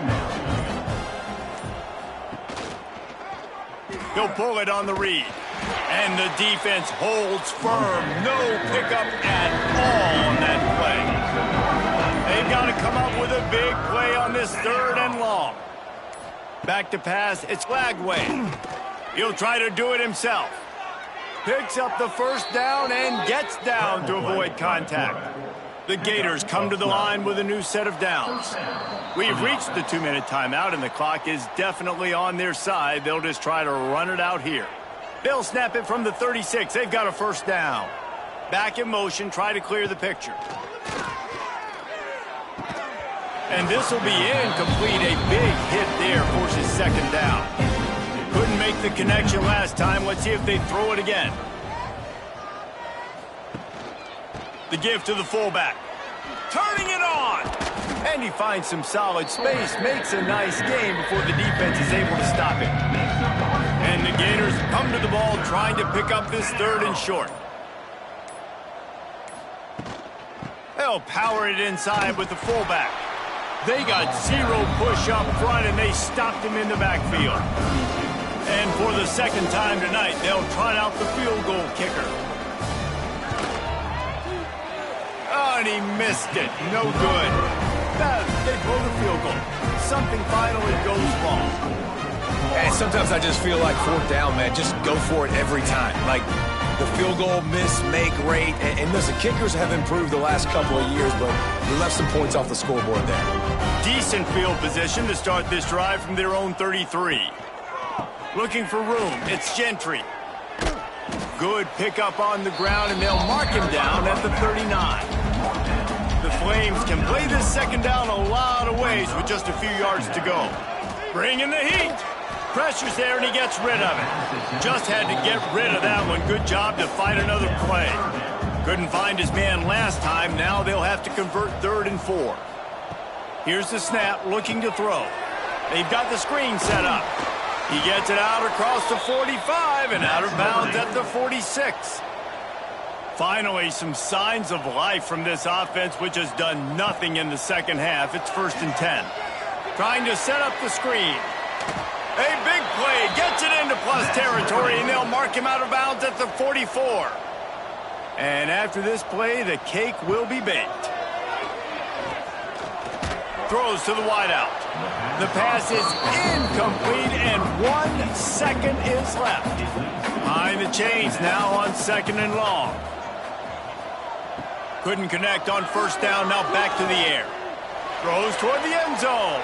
Speaker 1: He'll pull it on the read. And the defense holds firm. No pickup at all on that play. They've got to come up with a big play on this 3rd and long. Back to pass, it's Flagway. He'll try to do it himself. Picks up the 1st down and gets down to avoid contact. The Gators come to the line with a new set of downs. We've reached the 2-minute timeout, and the clock is definitely on their side. They'll just try to run it out here. They'll snap it from the 36. They've got a 1st down. Back in motion, try to clear the picture. And this will be incomplete. A big hit there forces 2nd down. Couldn't make the connection last time. Let's see if they throw it again. The give to the fullback. Turning it on. And he finds some solid space. Makes a nice game before the defense is able to stop it. And the Gators come to the ball trying to pick up this 3rd and short. They'll power it inside with the fullback. They got 0 push up front, and they stopped him in the backfield. And for the 2nd time tonight, they'll trot out the field goal kicker. Oh, and he missed it. No good. They blow the field goal. Something finally goes wrong.
Speaker 2: And sometimes I just feel like 4th down, man. Just go for it every time. Like, the field goal miss, make rate. And listen, kickers have improved the last couple of years, but we left some points off the scoreboard there.
Speaker 1: Decent field position to start this drive from their own 33. Looking for room. It's Gentry. Good pickup on the ground, and they'll mark him down at the 39. The Flames can play this 2nd down a lot of ways with just a few yards to go. Bringing the heat. Pressure's there, and he gets rid of it. Just had to get rid of that one. Good job to find another play. Couldn't find his man last time. Now they'll have to convert 3rd and 4. Here's the snap, looking to throw. They've got the screen set up. He gets it out across the 45 and out of bounds at the 46. Finally, some signs of life from this offense, which has done nothing in the 2nd half. It's 1st and 10. Trying to set up the screen. A big play, gets it into plus territory, and they'll mark him out of bounds at the 44. And after this play, the cake will be baked. Throws to the wideout. The pass is incomplete, and 1 second is left. Behind the chains now on 2nd and long. Couldn't connect on 1st down, now back to the air. Throws toward the end zone.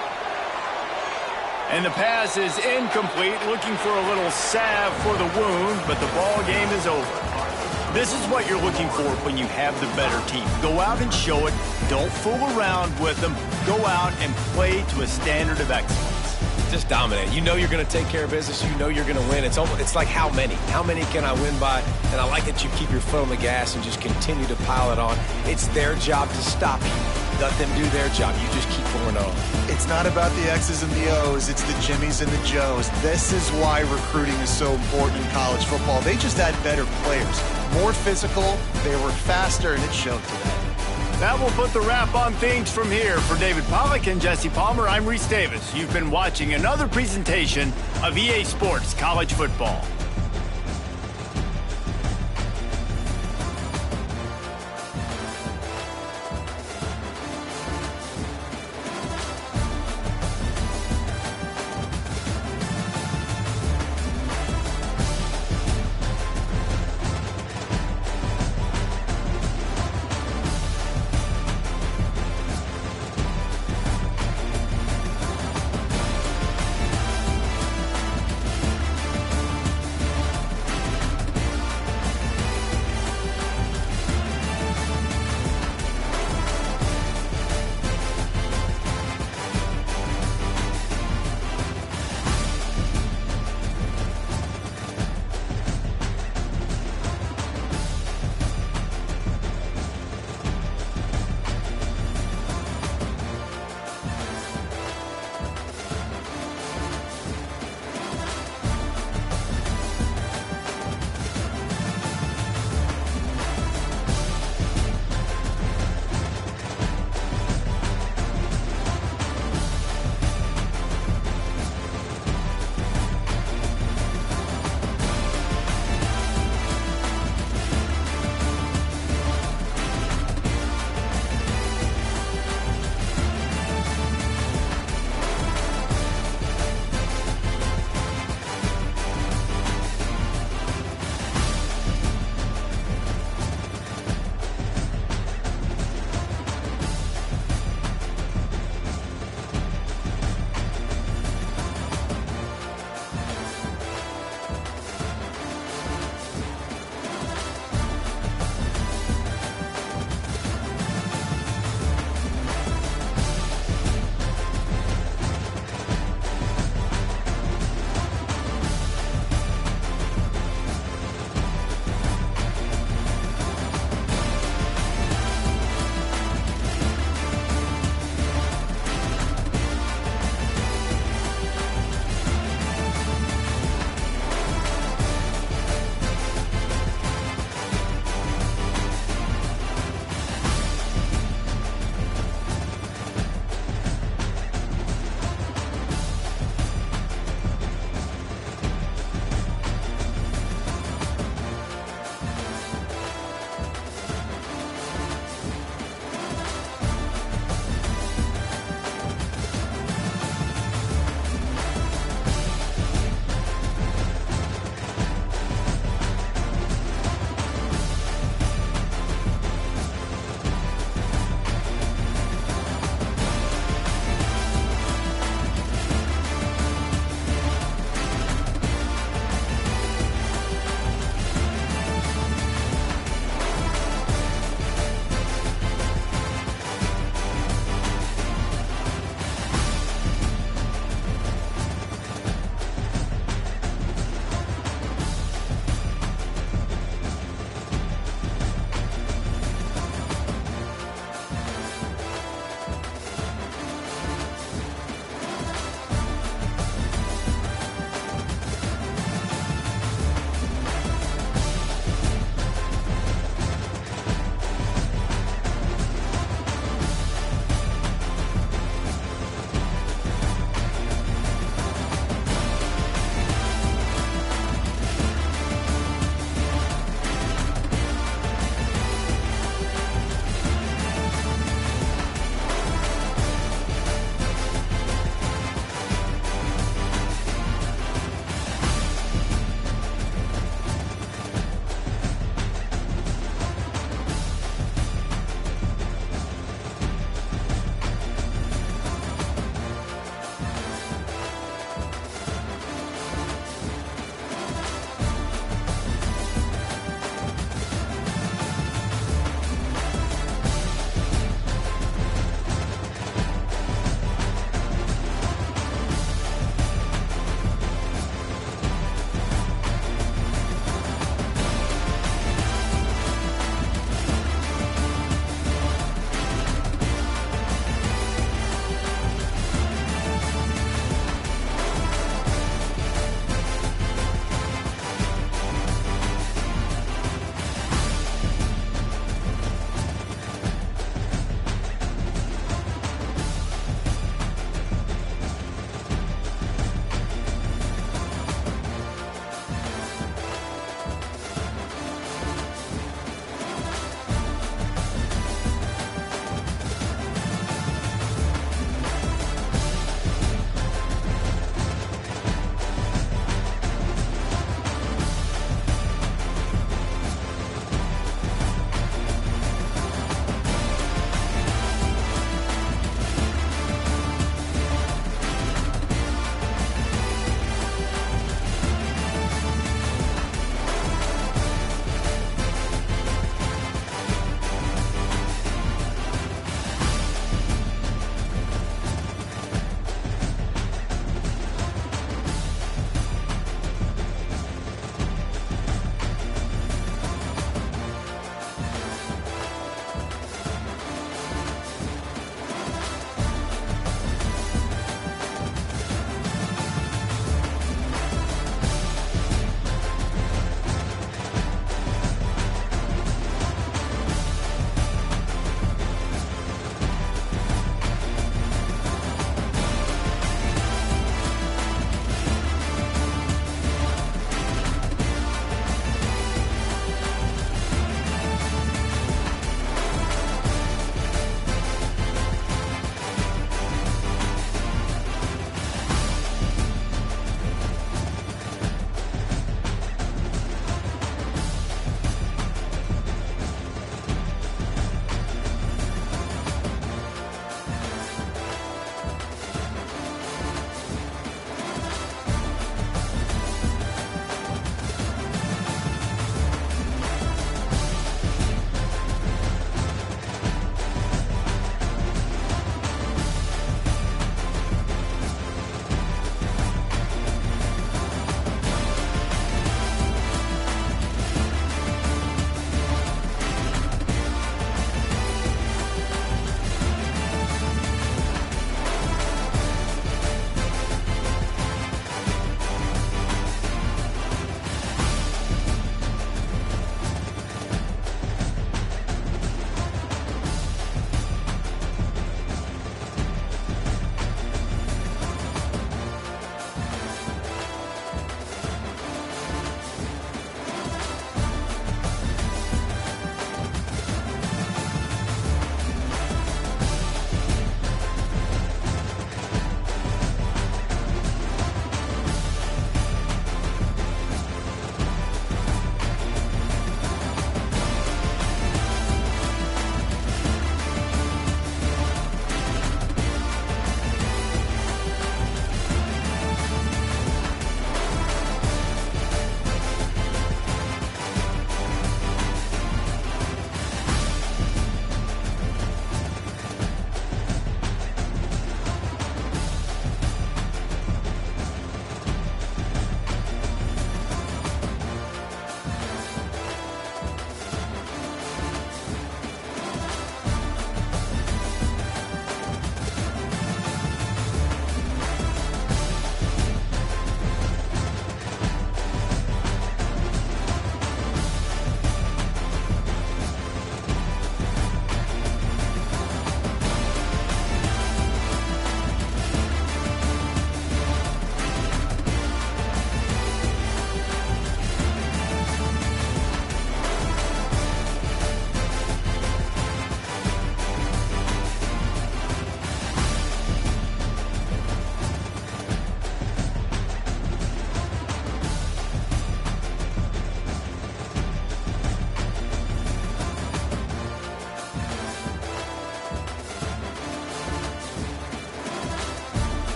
Speaker 1: And the pass is incomplete, looking for a little salve for the wound, but the ball game is over. This is what you're looking for when you have the better team. Go out and show it. Don't fool around with them. Go out and play to a standard of excellence.
Speaker 2: Just dominate. You know you're going to take care of business. You know you're going to win. It's like how many? How many can I win by? And I like that you keep your foot on the gas and just continue to pile it on. It's their job to stop you. Let them do their job. You just keep going on.
Speaker 3: It's not about the X's and the O's. It's the Jimmies and the Joes. This is why recruiting is so important in college football. They just had better players. More physical. They were faster, and it showed today.
Speaker 1: That will put the wrap on things from here. For David Pollack and Jesse Palmer, I'm Reese Davis. You've been watching another presentation of EA Sports College Football.